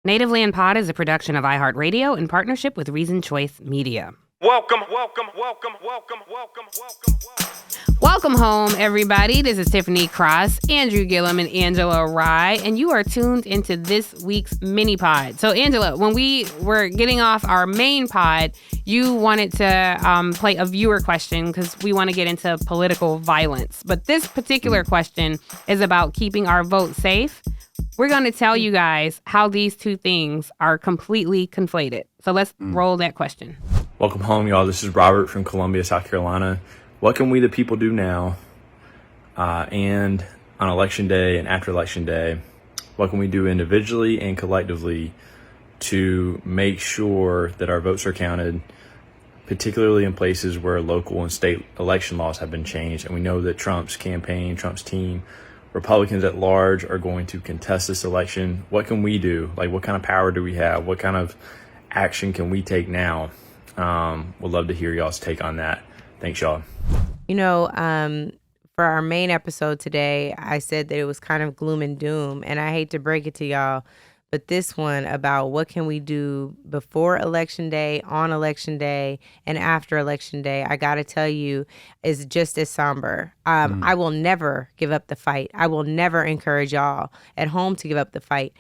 Native Land Pod is a production of iHeart Radio in partnership with Reason Choice Media. Welcome home, everybody. This is Tiffany Cross, Andrew Gillum, and Angela Rye, and you are tuned into this week's MiniPod. So, Angela, when we were getting off our main pod, you wanted to play a viewer question because we want to get into political violence. But this particular question is about keeping our vote safe. We're going to tell you guys how these two things are completely conflated. So let's roll that question. Welcome home, y'all. This is Robert from Columbia, South Carolina. What can we, the people, do now and on Election Day and after Election Day? What can we do individually and collectively to make sure that our votes are counted, particularly in places where local and state election laws have been changed? And we know that Trump's campaign, Trump's team, Republicans at large are going to contest this election. What can we do? Like, what kind of power do we have? What kind of action can we take now? Would love to hear y'all's take on that. Thanks, y'all. You know, for our main episode today, I said that it was kind of gloom and doom, and I hate to break it to y'all, but this one about what can we do before Election Day, on Election Day, and after Election Day, I got to tell you, is just as somber. I will never give up the fight. I will never encourage y'all at home to give up the fight.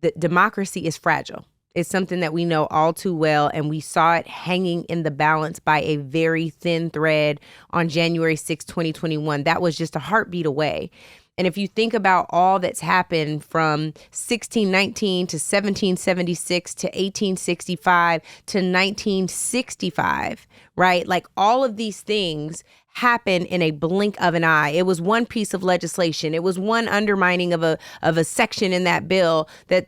The democracy is fragile. It's something that we know all too well, and we saw it hanging in the balance by a very thin thread on January 6, 2021. That was just a heartbeat away. And if you think about all that's happened from 1619 to 1776 to 1865 to 1965, right? Like all of these things happen in a blink of an eye. It was one piece of legislation. It was one undermining of a section in that bill that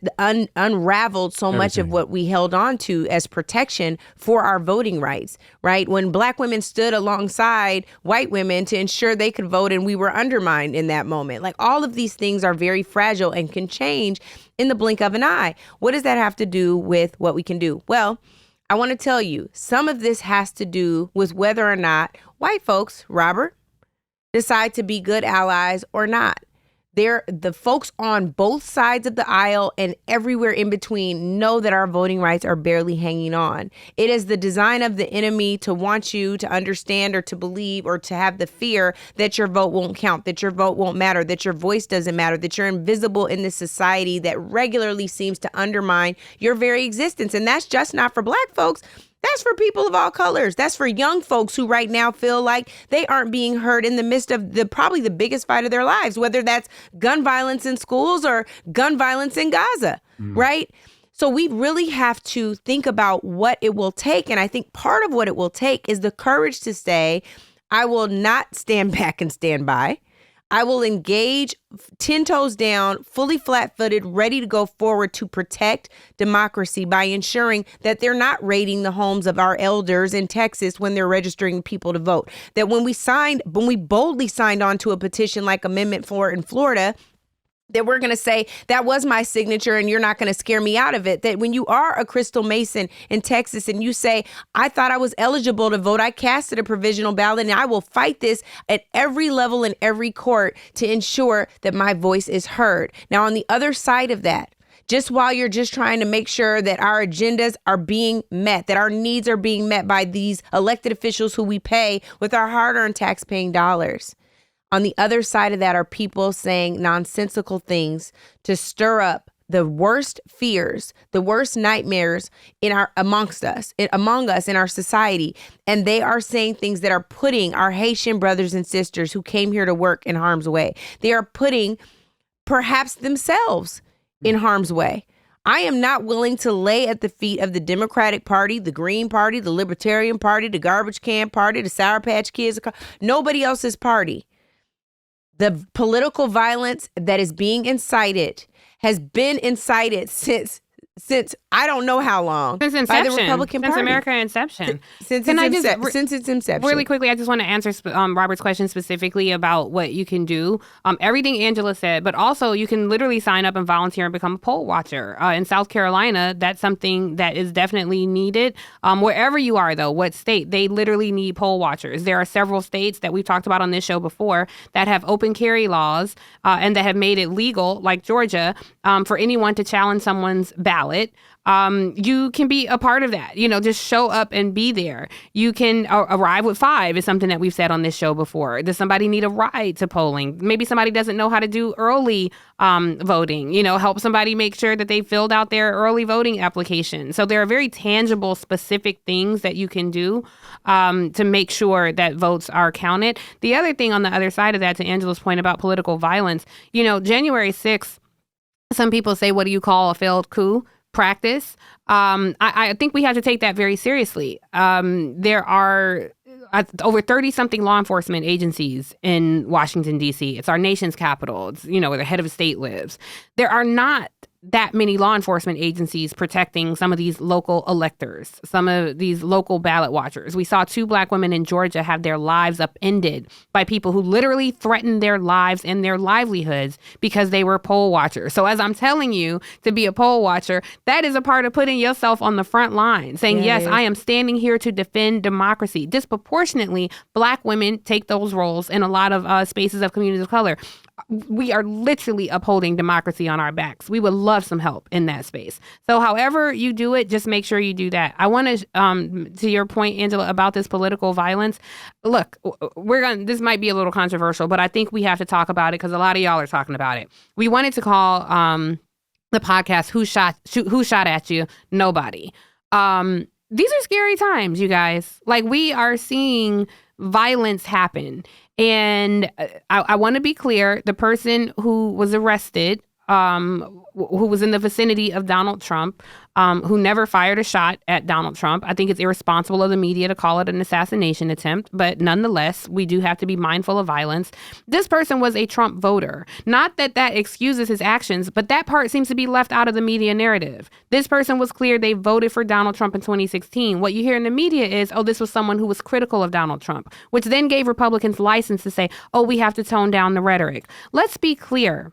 unraveled so much of what we held on to as protection for our voting rights, right? When Black women stood alongside white women to ensure they could vote, and we were undermined in that moment. Like all of these things are very fragile and can change in the blink of an eye. What does that have to do with what we can do? Well, I want to tell you, some of this has to do with whether or not white folks, Robert, decide to be good allies or not. The folks on both sides of the aisle and everywhere in between know that our voting rights are barely hanging on. It is the design of the enemy to want you to understand or to believe or to have the fear that your vote won't count, that your vote won't matter, that your voice doesn't matter, that you're invisible in this society that regularly seems to undermine your very existence. And that's just not for Black folks. That's for people of all colors. That's for young folks who right now feel like they aren't being heard in the midst of probably the biggest fight of their lives, whether that's gun violence in schools or gun violence in Gaza, right? So we really have to think about what it will take. And I think part of what it will take is the courage to say, I will not stand back and stand by. I will engage 10 toes down, fully flat-footed, ready to go forward to protect democracy by ensuring that they're not raiding the homes of our elders in Texas when they're registering people to vote. That when we boldly signed on to a petition like Amendment 4 in Florida, that we're going to say, that was my signature and you're not going to scare me out of it. That when you are a Crystal Mason in Texas and you say, I thought I was eligible to vote, I casted a provisional ballot, and I will fight this at every level in every court to ensure that my voice is heard. Now, on the other side of that, just while you're just trying to make sure that our agendas are being met, that our needs are being met by these elected officials who we pay with our hard-earned tax-paying dollars, on the other side of that are people saying nonsensical things to stir up the worst fears, the worst nightmares among us in our society. And they are saying things that are putting our Haitian brothers and sisters who came here to work in harm's way. They are putting perhaps themselves in harm's way. I am not willing to lay at the feet of the Democratic Party, the Green Party, the Libertarian Party, the Garbage Can Party, the Sour Patch Kids, nobody else's party. The political violence that is being incited has been incited since since I don't know how long. Since inception. By the Republican Party. Since America's inception. Since its inception. Really quickly, I just want to answer Robert's question specifically about what you can do. Everything Angela said, but also you can literally sign up and volunteer and become a poll watcher. In South Carolina, that's something that is definitely needed. Wherever you are, though, what state, they literally need poll watchers. There are several states that we've talked about on this show before that have open carry laws and that have made it legal, like Georgia, for anyone to challenge someone's ballot. You can be a part of that. Just show up and be there. You can arrive with 5 is something that we've said on this show before. Does somebody need a ride to polling? Maybe somebody doesn't know how to do early voting. Help somebody make sure that they filled out their early voting application. So there are very tangible, specific things that you can do to make sure that votes are counted. The other thing on the other side of that, to Angela's point about political violence, January 6th, some people say, what do you call a failed coup? Practice. I think we have to take that very seriously. There are over 30-something law enforcement agencies in Washington, D.C. It's our nation's capital. It's, where the head of a state lives. There are not that many law enforcement agencies protecting some of these local electors, some of these local ballot watchers. We saw 2 Black women in Georgia have their lives upended by people who literally threatened their lives and their livelihoods because they were poll watchers. So as I'm telling you to be a poll watcher, that is a part of putting yourself on the front line, saying, yes, I am standing here to defend democracy. Disproportionately, Black women take those roles in a lot of spaces of communities of color. We are literally upholding democracy on our backs. We would love some help in that space. So however you do it, just make sure you do that. I want to your point, Angela, about this political violence. Look, this might be a little controversial, but I think we have to talk about it because a lot of y'all are talking about it. We wanted to call the podcast Who Shot at You? Nobody. These are scary times, you guys. Like, we are seeing violence happen. And I want to be clear, the person who was arrested, who was in the vicinity of Donald Trump, who never fired a shot at Donald Trump. I think it's irresponsible of the media to call it an assassination attempt, but nonetheless, we do have to be mindful of violence. This person was a Trump voter. Not that that excuses his actions, but that part seems to be left out of the media narrative. This person was clear they voted for Donald Trump in 2016. What you hear in the media is, oh, this was someone who was critical of Donald Trump, which then gave Republicans license to say, oh, we have to tone down the rhetoric. Let's be clear.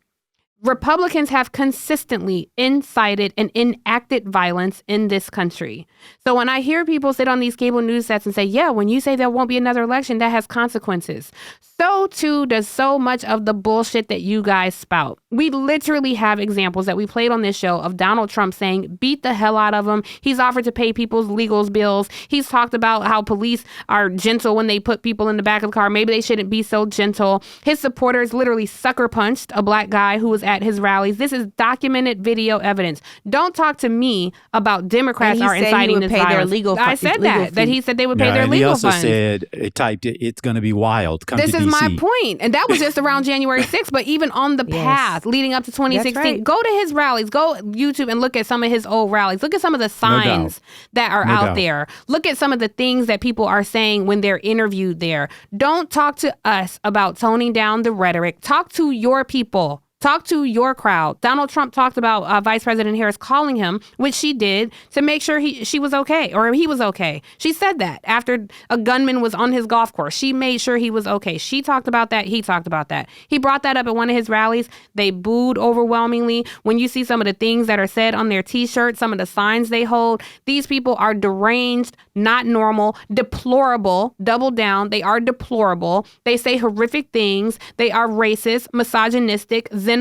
Republicans have consistently incited and enacted violence in this country. So when I hear people sit on these cable news sets and say, yeah, when you say there won't be another election, that has consequences. So too does so much of the bullshit that you guys spout. We literally have examples that we played on this show of Donald Trump saying, beat the hell out of him. He's offered to pay people's legal bills. He's talked about how police are gentle when they put people in the back of the car. Maybe they shouldn't be so gentle. His supporters literally sucker punched a Black guy who was at his rallies. This is documented video evidence. Don't talk to me about Democrats are inciting this violence. I said that he said they would pay their legal funds. He also said, typed it, it's going to be wild. Come this to is DC. my point. And that was just around January 6th. But even on the path leading up to 2016, go to his rallies, go YouTube and look at some of his old rallies. Look at some of the signs that are out there. Look at some of the things that people are saying when they're interviewed there. Don't talk to us about toning down the rhetoric. Talk to your people. Talk to your crowd. Donald Trump talked about Vice President Harris calling him, which she did, to make sure she was okay, or he was okay. She said that after a gunman was on his golf course. She made sure he was okay. She talked about that. He talked about that. He brought that up at one of his rallies. They booed overwhelmingly. When you see some of the things that are said on their T-shirts, some of the signs they hold, these people are deranged, not normal, deplorable, double down. They are deplorable. They say horrific things. They are racist, misogynistic, xenophobic,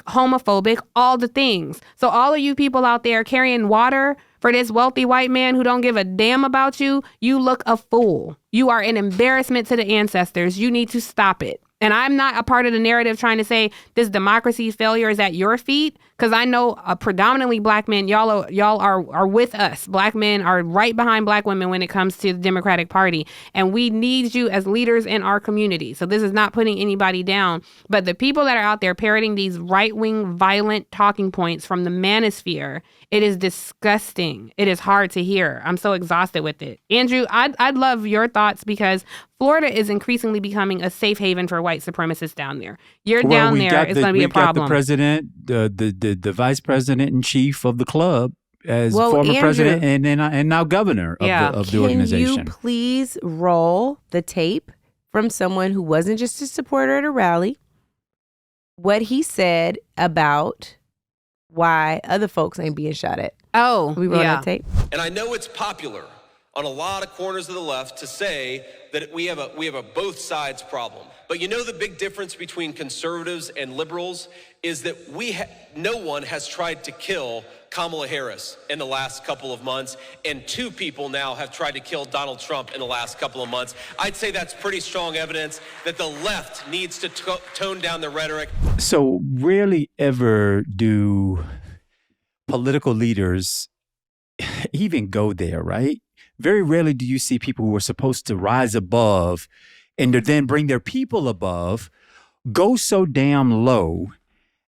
homophobic, all the things. So all of you people out there carrying water for this wealthy white man who don't give a damn about you, you look a fool. You are an embarrassment to the ancestors. You need to stop it. And I'm not a part of the narrative trying to say this democracy failure is at your feet, because I know predominantly Black men, y'all are with us. Black men are right behind Black women when it comes to the Democratic Party. And we need you as leaders in our community. So this is not putting anybody down. But the people that are out there parroting these right-wing violent talking points from the manosphere, it is disgusting. It is hard to hear. I'm so exhausted with it. Andrew, I'd love your thoughts, because Florida is increasingly becoming a safe haven for white supremacists down there. You're down there, it's going to be a problem. The president, the the vice president and chief of the club as former Andrew, president and now governor of the organization. Can you please roll the tape from someone who wasn't just a supporter at a rally, what he said about why other folks ain't being shot at? Oh, we roll that tape. And I know it's popular on a lot of corners of the left to say that we have a both sides problem. But you know the big difference between conservatives and liberals is that no one has tried to kill Kamala Harris in the last couple of months, and 2 people now have tried to kill Donald Trump in the last couple of months. I'd say that's pretty strong evidence that the left needs to tone down the rhetoric. So rarely ever do political leaders even go there, right? Very rarely do you see people who are supposed to rise above and to then bring their people above go so damn low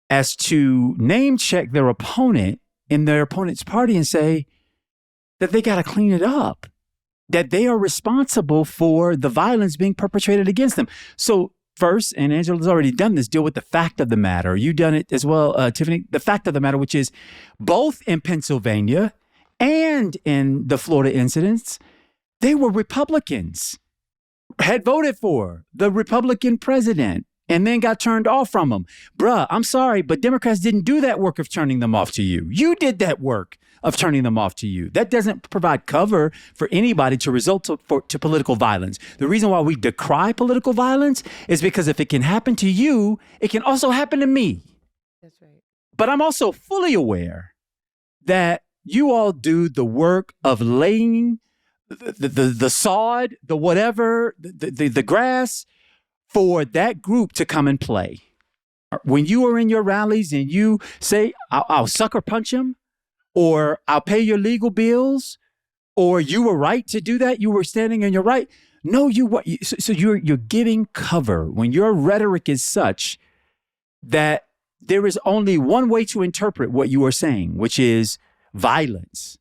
as to name check their opponent in their opponent's party and say that they got to clean it up, that they are responsible for the violence being perpetrated against them. So first, and Angela's already done this, deal with the fact of the matter. You've done it as well, Tiffany. The fact of the matter, which is both in Pennsylvania and in the Florida incidents, they were Republicans, had voted for the Republican president, and then got turned off from them. Bruh, I'm sorry, but Democrats didn't do that work of turning them off to you. You did that work of turning them off to you. That doesn't provide cover for anybody to result to political violence. The reason why we decry political violence is because if it can happen to you, it can also happen to me. That's right. But I'm also fully aware that you all do the work of laying the sod, the whatever, the grass, for that group to come and play. When you are in your rallies and you say, I'll sucker punch him, or I'll pay your legal bills, or you were right to do that, you were standing in your right. No, so you're giving cover when your rhetoric is such that there is only one way to interpret what you are saying, which is violence,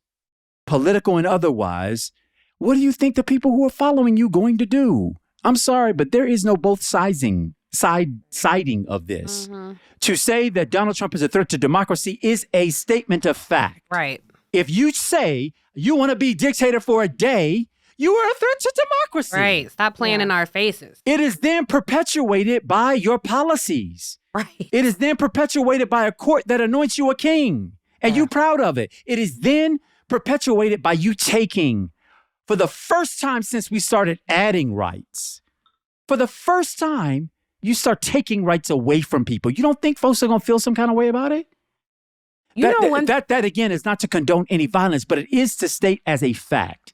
political and otherwise. What do you think the people who are following you going to do? I'm sorry, but there is no both siding of this. Mm-hmm. To say that Donald Trump is a threat to democracy is a statement of fact. Right. If you say you want to be dictator for a day, you are a threat to democracy. Right. Stop playing in our faces. It is then perpetuated by your policies. Right. It is then perpetuated by a court that anoints you a king, and you're proud of it. It is then perpetuated by you taking, for the first time since we started adding rights, for the first time, you start taking rights away from people. You don't think folks are going to feel some kind of way about it? That again is not to condone any violence, but it is to state as a fact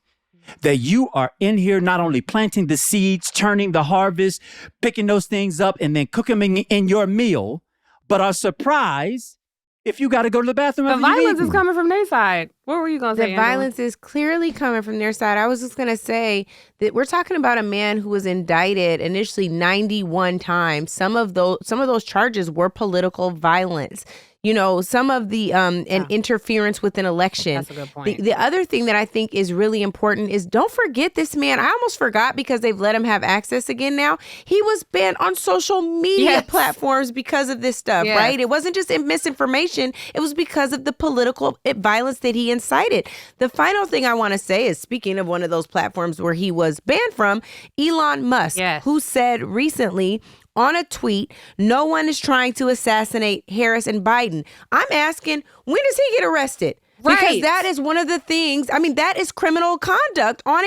that you are in here not only planting the seeds, turning the harvest, picking those things up, and then cooking them in your meal, but are surprised if you got to go to the bathroom. The violence is coming from their side. What were you going to say, The violence is clearly coming from their side. I was just going to say that we're talking about a man who was indicted initially 91 times. Some of those charges were political violence. You know, some of the and interference with an election. That's a good point. The other thing that I think is really important is don't forget this man. I almost forgot because they've let him have access again now. He was banned on social media platforms because of this stuff, right? It wasn't just misinformation. It was because of the political violence that he incited. The final thing I want to say is, speaking of one of those platforms where he was banned from, Elon Musk, who said recently on a tweet, no one is trying to assassinate Harris and Biden. I'm asking, when does he get arrested? Right. Because that is one of the things, I mean, that is criminal conduct on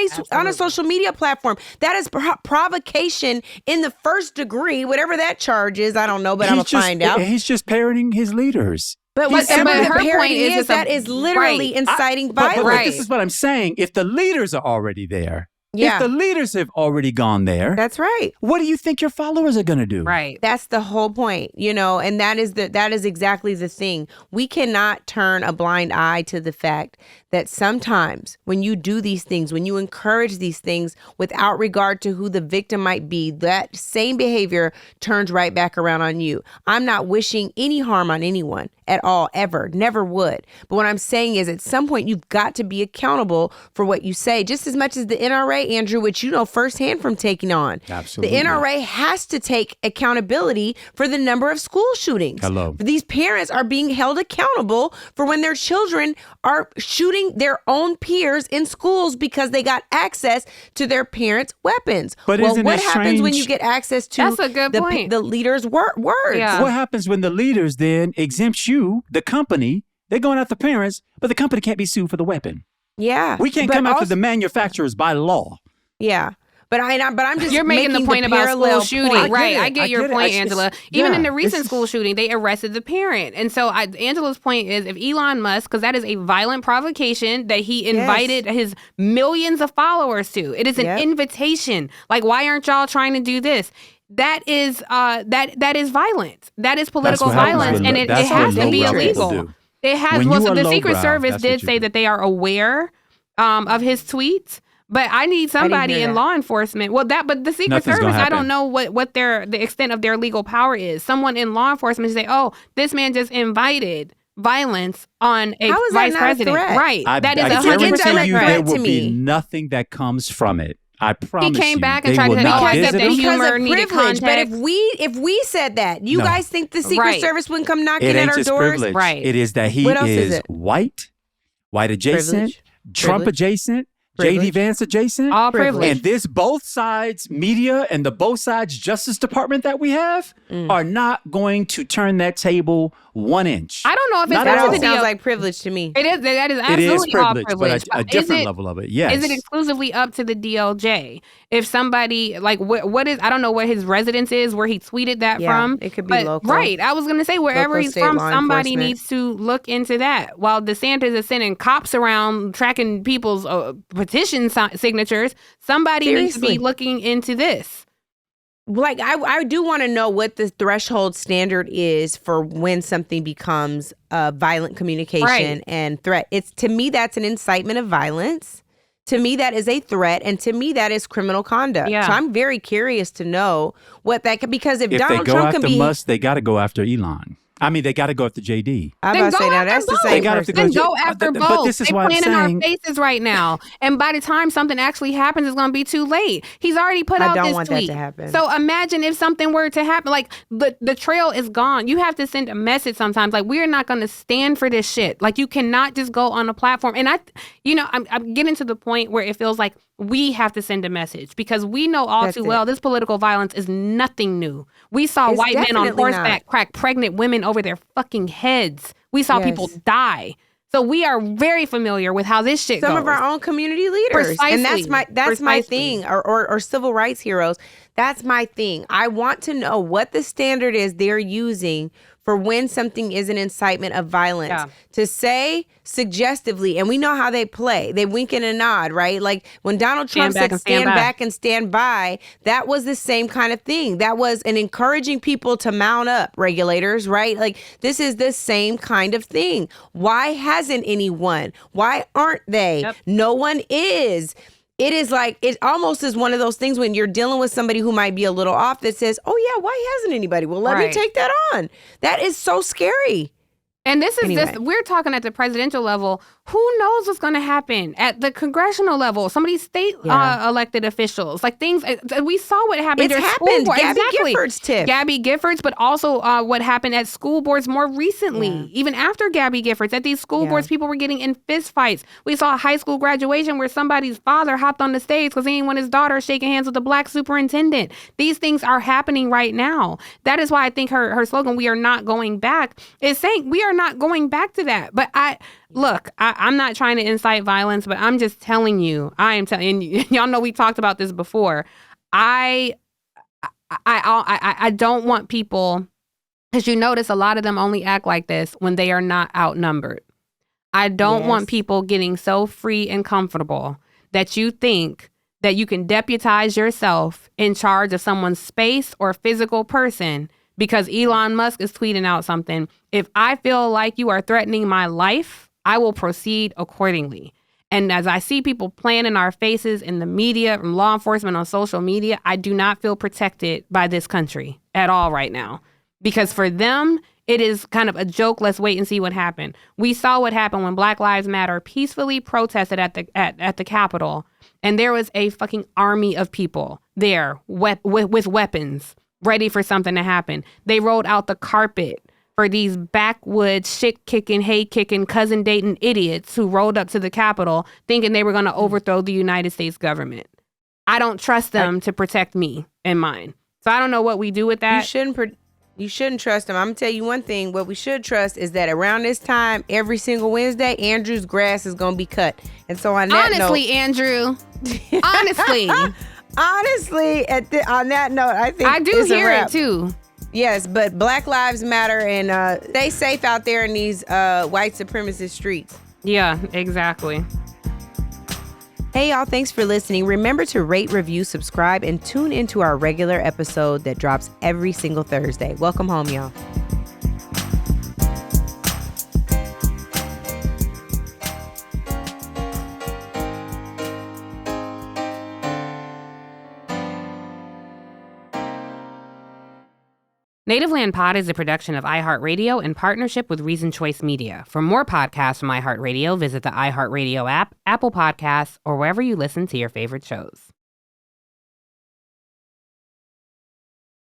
a social media platform. That is provocation in the first degree, whatever that charge is. I don't know, but I'm going to find out. He's just parroting his leaders. But whatever the parody is, that is literally inciting violence. But this is what I'm saying. If the leaders are already there, if the leaders have already gone there, that's right. What do you think your followers are going to do? Right. That's the whole point, you know, and that is exactly the thing. We cannot turn a blind eye to the fact that sometimes when you do these things, when you encourage these things without regard to who the victim might be, that same behavior turns right back around on you. I'm not wishing any harm on anyone. at all, ever. Never would. But what I'm saying is at some point you've got to be accountable for what you say, just as much as the NRA, Andrew, which you know firsthand from taking on. Absolutely. The NRA has to take accountability for the number of school shootings. Hello. These parents are being held accountable for when their children are shooting their own peers in schools because they got access to their parents' weapons. But well, isn't what it happens when strange? you get access to That's a good point. the leaders' words? Yeah. What happens when the leaders then exempt you, the company? They're going after parents, but the company can't be sued for the weapon. Yeah. We can't But come after also- the manufacturers by law. Yeah. But I'm just You're making the point about school parallel shooting, point. right? I get your point, It's- Angela. Even in the yeah, recent it's- school shooting, they arrested the parent, and so Angela's point is, if Elon Musk, because that is a violent provocation that he invited his millions of followers to, it is an Yep. invitation. Like, why aren't y'all trying to do this? That is that is violence. That is political what happens violence, when and lo- it that's has what to be low-brow people illegal. do. It has. When Well, you so are the Secret lowbrow, Service that's what did you say do. that they are aware of his tweets. But I need somebody hear in that. law enforcement. Well, but the Secret Nothing's gonna Service, I don't happen. know what the extent of their legal power is. Someone in law enforcement say, "Oh, this man just invited violence on a How is that vice not a president." threat? Right? That is I 100% guarantee you a there threat. will to be me. nothing that comes from it. I promise came you. back and They tried to will say, not "Oh, I said visit that him. he- Because humor of needed privilege. But context. if we said that, you No. guys think the Secret Right. Service wouldn't come knocking It at ain't our just doors? privilege. Right. It is that he What else is is it? white adjacent, Privilege. Trump Privilege. adjacent, Privilege. JD Vance adjacent. All Privilege. privilege. And this both sides media and the both sides Justice Department that we have are not going to turn that table 1 inch. I don't know if it's Not That at up all to the sounds DOJ. like privilege to me. It is. That is It absolutely is all privilege, privilege. but a Is different it- level of it. Yes. Is it exclusively up to the DOJ? If somebody like what is, I don't know what his residence is, where he tweeted that Yeah, from. it could be but, local. Right. I was gonna say wherever Local, he's state from, law somebody enforcement. needs to look into that. While DeSantis is sending cops around tracking people's petition signatures, somebody needs to be Seriously. looking into this. Like I do want to know what the threshold standard is for when something becomes violent communication Right. and threat. It's, to me, that's an incitement of violence. To me, that is a threat, and to me, that is criminal conduct. Yeah. So I'm very curious to know what that could, because if if they Donald go Trump can after be, Musk, they got to go after Elon. I mean, they got to go after JD. I'm Then about to go say now after that's the both. same They gotta person. Then because- go after but both. this is They're why I'm playing in our saying- faces right now, and by the time something actually happens, it's going to be too late. He's already put I out don't this want that tweet. to happen. So imagine if something were to happen. Like the trail is gone. You have to send a message sometimes. Like, we're not going to stand for this shit. Like, you cannot just go on a platform. And I'm getting to the point where it feels like we have to send a message, because we know all That's too it. well this political violence is nothing new. We saw It's white men on definitely horseback not. crack pregnant women over their fucking heads. We saw Yes. people die. So we are very familiar with how this shit Some goes. of our own community leaders, and that's my Precisely. thing, or civil rights heroes. That's my thing. I want to know what the standard is they're using for when something is an incitement of violence. Yeah. To say suggestively, and we know how they play. They wink and a nod, right? Like when Donald Trump Stand back said and stand stand by. back and stand by, that was the same kind of thing. That was an encouraging people to mount up, regulators, right? Like, this is the same kind of thing. Why hasn't anyone? Why aren't they? Yep. No one is. It is like, it almost is one of those things when you're dealing with somebody who might be a little off that says, oh yeah, why hasn't anybody? Well, let me Right. take that on. That is so scary. And this is Anyway. just, we're talking at the presidential level. Who knows what's going to happen at the congressional level? Some of these state Yeah. elected officials, like things, we saw what happened. It's during school happened. board. Gabby Exactly. Giffords, Tiff. Gabby Giffords, but also what happened at school boards more recently, Yeah. even after Gabby Giffords. At these school Yeah. boards, people were getting in fist fights. We saw a high school graduation where somebody's father hopped on the stage because he didn't want his daughter shaking hands with the black superintendent. These things are happening right now. That is why I think her slogan, "We are not going back," is saying we are not going back to that. But I'm not trying to incite violence, but I'm just telling you, I am telling you, y'all know we talked about this before. I don't want people, because you notice a lot of them only act like this when they are not outnumbered. I don't Yes. want people getting so free and comfortable that you think that you can deputize yourself in charge of someone's space or physical person because Elon Musk is tweeting out something. If I feel like you are threatening my life, I will proceed accordingly. And as I see people playing in our faces in the media, from law enforcement on social media, I do not feel protected by this country at all right now. Because for them, It is kind of a joke. Let's wait and see what happened. We saw what happened when Black Lives Matter peacefully protested at the Capitol, and there was a fucking army of people there with weapons ready for something to happen. They rolled out the carpet for these backwoods, shit-kicking, hate-kicking, cousin-dating idiots who rolled up to the Capitol thinking they were going to overthrow the United States government. I don't trust them to protect me and mine. So I don't know what we do with that. You shouldn't trust them. I'm going to tell you one thing. What we should trust is that around this time, every single Wednesday, Andrew's grass is going to be cut. And so on that honestly, Andrew, honestly. Honestly, on that note, I think I do hear it too. Yes, but Black Lives Matter, and stay safe out there in these white supremacist streets. Yeah, exactly. Hey, y'all, thanks for listening. Remember to rate, review, subscribe, and tune into our regular episode that drops every single Thursday. Welcome home, y'all. Native Land Pod is a production of iHeartRadio in partnership with Reason Choice Media. For more podcasts from iHeartRadio, visit the iHeartRadio app, Apple Podcasts, or wherever you listen to your favorite shows.